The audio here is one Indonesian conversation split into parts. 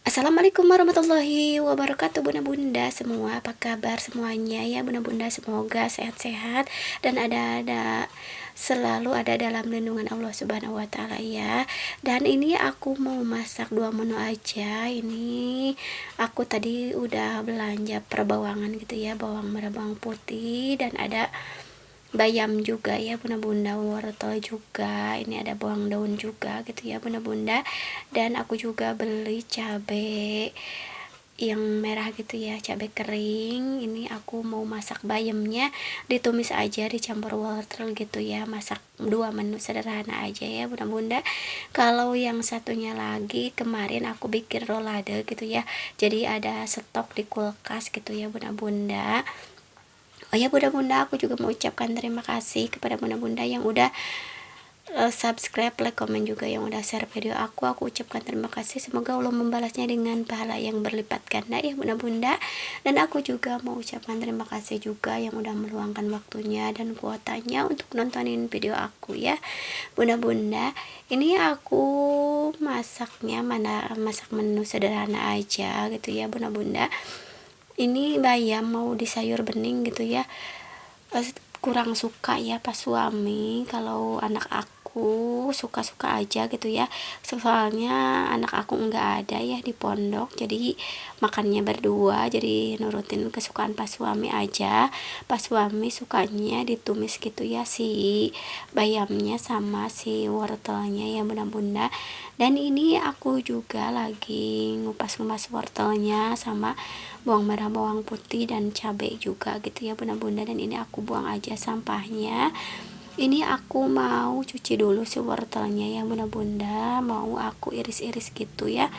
Assalamualaikum warahmatullahi wabarakatuh bunda-bunda semua, apa kabar semuanya ya bunda-bunda, semoga sehat-sehat dan selalu ada dalam lindungan Allah Subhanahu wa taala ya. Dan ini aku mau masak dua menu aja. Ini aku tadi udah belanja perbawangan gitu ya, bawang merah, bawang putih, dan ada bayam juga ya bunda-bunda, wortel juga, ini ada bawang daun juga gitu ya bunda-bunda. Dan aku juga beli cabai yang merah gitu ya, cabai kering. Ini aku mau masak bayamnya, ditumis aja dicampur wortel gitu ya, masak dua menu sederhana aja ya bunda-bunda. Kalau yang satunya lagi kemarin aku bikin rolade gitu ya, jadi ada stok di kulkas gitu ya bunda-bunda. Oh ya bunda-bunda, aku juga mau ucapkan terima kasih kepada bunda-bunda yang udah subscribe, like, komen juga yang udah share video aku. Aku ucapkan terima kasih, semoga Allah membalasnya dengan pahala yang berlipat ganda ya bunda-bunda. Dan aku juga mau ucapkan terima kasih juga yang udah meluangkan waktunya dan kuotanya untuk nontonin video aku ya bunda-bunda. Ini aku masak menu sederhana aja gitu ya bunda-bunda. Ini bayam mau di sayur bening gitu ya, kurang suka ya pas suami. Kalau anak aku suka-suka aja gitu ya, soalnya anak aku nggak ada ya di pondok, jadi makannya berdua, jadi nurutin kesukaan pas suami aja. Pas suami sukanya ditumis gitu ya, si bayamnya sama si wortelnya ya bunda-bunda. Dan ini aku juga lagi ngupas-ngupas wortelnya sama bawang merah, bawang putih, dan cabai juga gitu ya bunda-bunda. Dan ini aku buang aja sampahnya. Ini aku mau cuci dulu si wortelnya ya bunda-bunda, mau aku iris-iris gitu ya.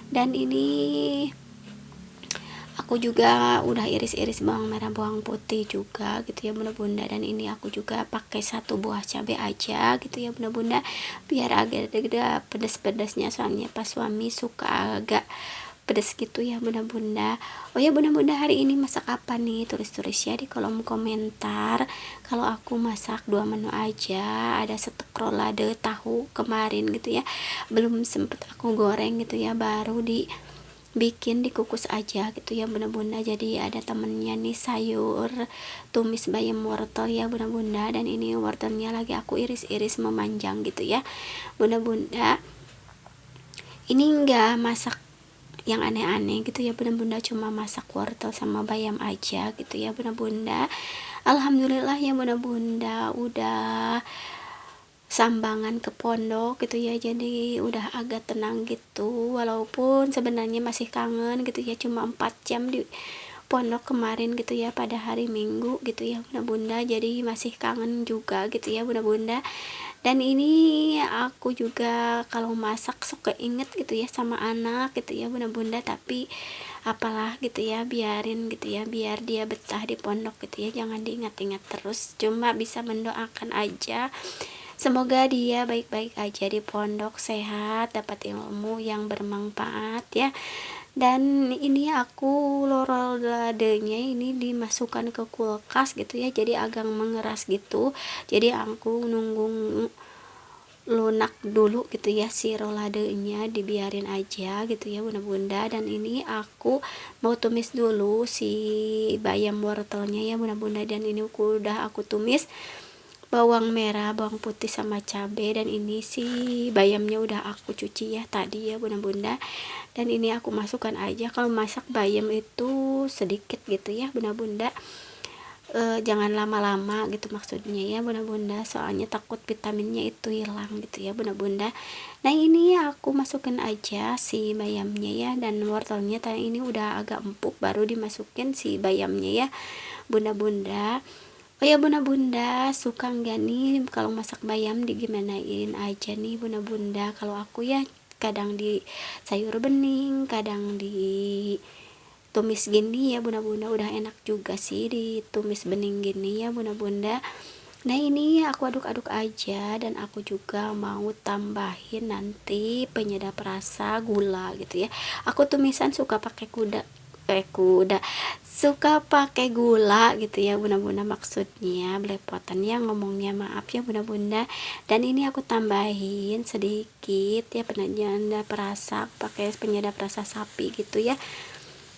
Dan ini aku juga udah iris-iris bawang merah, bawang putih juga gitu ya bunda-bunda. Dan ini aku juga pakai satu buah cabai aja gitu ya bunda-bunda, biar agak-agak pedas-pedasnya, soalnya pas suami suka agak pedas gitu ya bunda-bunda. Oh ya bunda-bunda, hari ini masak apa nih? Tulis-tulis ya di kolom komentar. Kalau aku masak dua menu aja, ada stok rolade tahu kemarin gitu ya, belum sempet aku goreng gitu ya, baru dibikin dikukus aja gitu ya bunda-bunda. Jadi ada temennya nih sayur tumis bayam wortel ya bunda-bunda, dan ini wortelnya lagi aku iris-iris memanjang gitu ya bunda-bunda. Ini enggak masak yang aneh-aneh gitu ya bunda-bunda, cuma masak wortel sama bayam aja gitu ya bunda-bunda. Alhamdulillah ya bunda-bunda, udah sambangan ke pondok gitu ya, jadi udah agak tenang gitu, walaupun sebenarnya masih kangen gitu ya, cuma 4 jam di pondok kemarin gitu ya, pada hari Minggu gitu ya bunda-bunda, jadi masih kangen juga gitu ya bunda-bunda. Dan ini aku juga kalau masak suka inget gitu ya sama anak gitu ya bunda-bunda, tapi apalah gitu ya, biarin gitu ya, biar dia betah di pondok gitu ya, jangan diingat-ingat terus, cuma bisa mendoakan aja semoga dia baik-baik aja di pondok, sehat, dapat ilmu yang bermanfaat ya. Dan ini aku lorodanya ini dimasukkan ke kulkas gitu ya, jadi agak mengeras gitu, jadi aku nunggu lunak dulu gitu ya, si roladenya dibiarin aja gitu ya bunda-bunda. Dan ini aku mau tumis dulu si bayam wortelnya ya bunda-bunda, dan ini udah aku tumis bawang merah, bawang putih, sama cabai. Dan ini si bayamnya udah aku cuci ya tadi ya bunda-bunda. Dan ini aku masukkan aja, kalau masak bayam itu sedikit gitu ya bunda-bunda, jangan lama-lama gitu maksudnya ya bunda-bunda, soalnya takut vitaminnya itu hilang gitu ya bunda-bunda. Nah ini aku masukkan aja si bayamnya ya, dan wortelnya tadi ini udah agak empuk, baru dimasukin si bayamnya ya bunda-bunda. Oh ya bunda-bunda, suka nggak nih kalau masak bayam digimanain aja nih bunda-bunda? Kalau aku ya kadang di sayur bening, kadang di tumis gini ya bunda-bunda, udah enak juga sih ditumis bening gini ya bunda-bunda. Nah ini aku aduk-aduk aja, dan aku juga mau tambahin nanti penyedap rasa gula gitu ya. Aku tumisan suka pakai aku udah suka pakai gula gitu ya bunda-bunda, maksudnya belepotan ya ngomongnya, maaf ya bunda-bunda. Dan ini aku tambahin sedikit ya penyedap rasa, pakai penyedap rasa sapi gitu ya,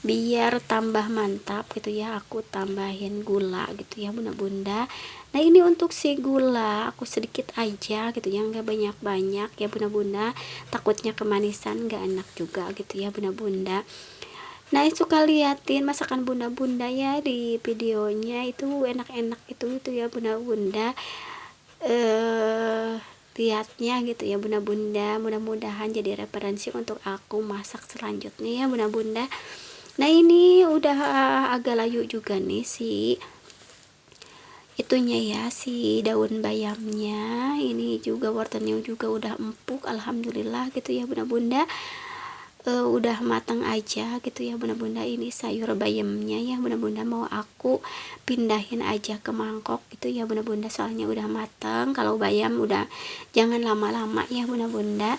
biar tambah mantap gitu ya. Aku tambahin gula gitu ya bunda-bunda. Nah ini untuk si gula aku sedikit aja gitu ya, nggak banyak-banyak ya bunda-bunda, takutnya kemanisan nggak enak juga gitu ya bunda-bunda. Nah suka liatin masakan bunda-bunda ya di videonya, itu enak-enak itu ya bunda-bunda, lihatnya gitu ya bunda-bunda. Mudah-mudahan jadi referensi untuk aku masak selanjutnya ya bunda-bunda. Nah ini udah agak layu juga nih si itunya ya, si daun bayamnya. Ini juga wortelnya juga udah empuk alhamdulillah gitu ya bunda-bunda. Udah matang aja gitu ya bunda-bunda. Ini sayur bayamnya ya bunda-bunda mau aku pindahin aja ke mangkok gitu ya bunda-bunda, soalnya udah matang. Kalau bayam udah jangan lama-lama ya bunda-bunda.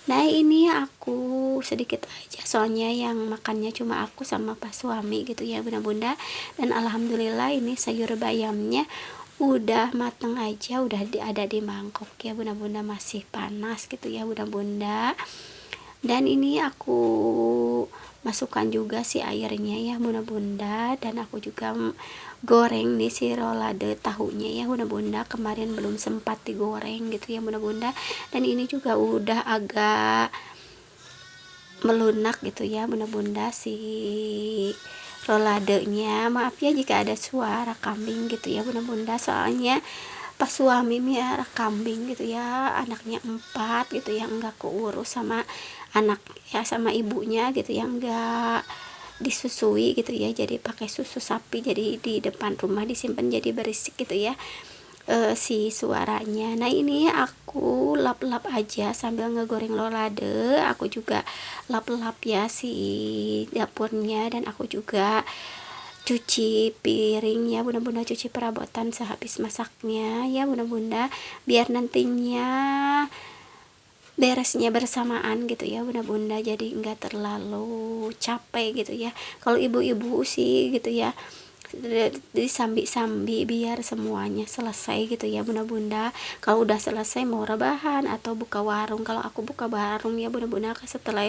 Nah ini aku sedikit aja soalnya yang makannya cuma aku sama pas suami gitu ya bunda-bunda. Dan alhamdulillah ini sayur bayamnya udah mateng aja, udah ada di mangkok ya bunda-bunda, masih panas gitu ya bunda-bunda. Dan ini aku masukkan juga si airnya ya bunda-bunda, dan aku juga goreng nih si rolade tahunya ya bunda-bunda, kemarin belum sempat digoreng gitu ya bunda-bunda. Dan ini juga udah agak melunak gitu ya bunda-bunda si roladenya. Maaf ya jika ada suara kambing gitu ya bunda-bunda, soalnya pas suami miara kambing gitu ya, anaknya 4 gitu ya, enggak keurus sama anak ya, sama ibunya gitu ya, enggak disusui gitu ya, jadi pakai susu sapi, jadi di depan rumah disimpan, jadi berisik gitu ya si suaranya. Nah ini aku lap-lap aja sambil ngegoreng lolade, aku juga lap-lap ya si dapurnya, dan aku juga cuci piring ya bunda-bunda, cuci perabotan sehabis masaknya ya bunda-bunda, biar nantinya beresnya bersamaan gitu ya bunda-bunda, jadi enggak terlalu capek gitu ya. Kalau ibu-ibu sih gitu ya disambi-sambi biar semuanya selesai gitu ya bunda-bunda. Kalau udah selesai mau rebahan atau buka warung, kalau aku buka warung ya bunda-bunda setelah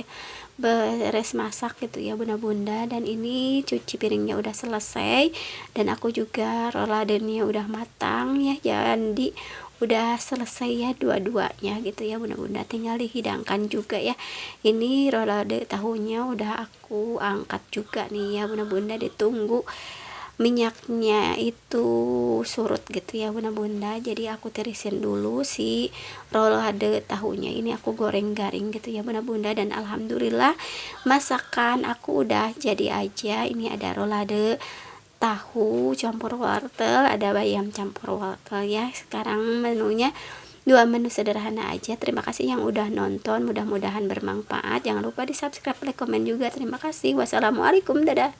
beres masak gitu ya bunda-bunda. Dan ini cuci piringnya udah selesai, dan aku juga roladenya udah matang ya, jadi udah selesai ya dua-duanya gitu ya bunda-bunda, tinggal dihidangkan juga ya. Ini rolade tahunya udah aku angkat juga nih ya bunda-bunda, ditunggu minyaknya itu surut gitu ya bunda-bunda. Jadi aku tirisin dulu si rolade tahunya, ini aku goreng garing gitu ya bunda-bunda. Dan alhamdulillah masakan aku udah jadi aja. Ini ada rolade tahu campur wortel, ada bayam campur wortel ya. Sekarang menunya 2 menu sederhana aja. Terima kasih yang udah nonton, mudah-mudahan bermanfaat. Jangan lupa di subscribe, like, komen juga. Terima kasih. Wassalamualaikum, dadah.